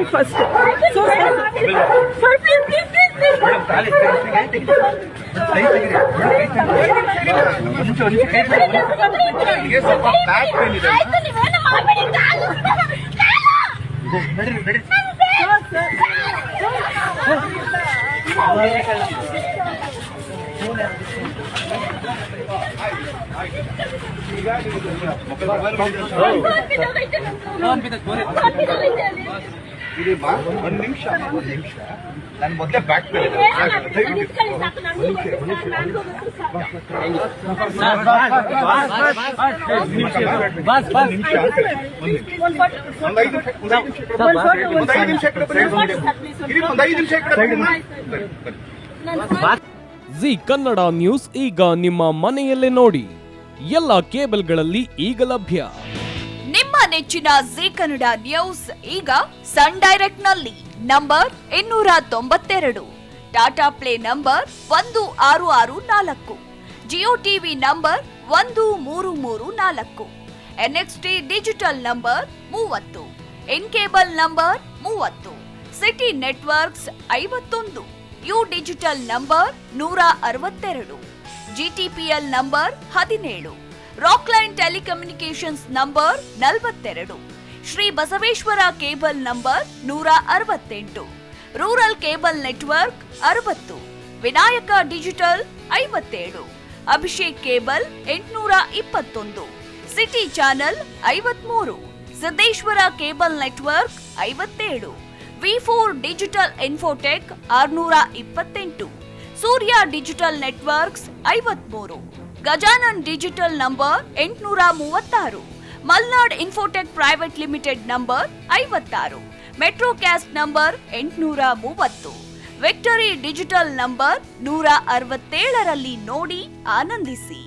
First. So, sir, please. ಒಂದು ನಿಮಿಷ ನಾನು ಮೊದಲೇ ಬ್ಯಾಕ್ ಜಿ ಕನ್ನಡ ನ್ಯೂಸ್ ಈಗ ನಿಮ್ಮ ಮನೆಯಲ್ಲೇ ನೋಡಿ. ಎಲ್ಲ ಕೇಬಲ್ಗಳಲ್ಲಿ ಈಗ ಲಭ್ಯ. ನಿಮ್ಮ ನೆಚ್ಚಿನ ಜಿ ಕನ್ನಡ ನ್ಯೂಸ್ ಈಗ ಸನ್ ಡೈರೆಕ್ಟ್ ನಲ್ಲಿ number 292, Tata Play number 1664, Jio TV number 1334, NXT digital number 30, in cable number 30, city networks 51, U digital number 162, GTPL number 17, Rockline telecommunications number 42, Shri Basaveshwara cable number 168, rural cable network 60, Vinayaka digital 57, Abhishek cable 821, city channel 53, Siddeshwara cable network 57, ವಿ4 digital infotech 628, Surya digital networks 53, Gajanan digital number 836, Malnad infotech private limited number 56, Metrocast number 830, victory digital number 167ರಲ್ಲಿ ನೋಡಿ ಆನಂದಿಸಿ.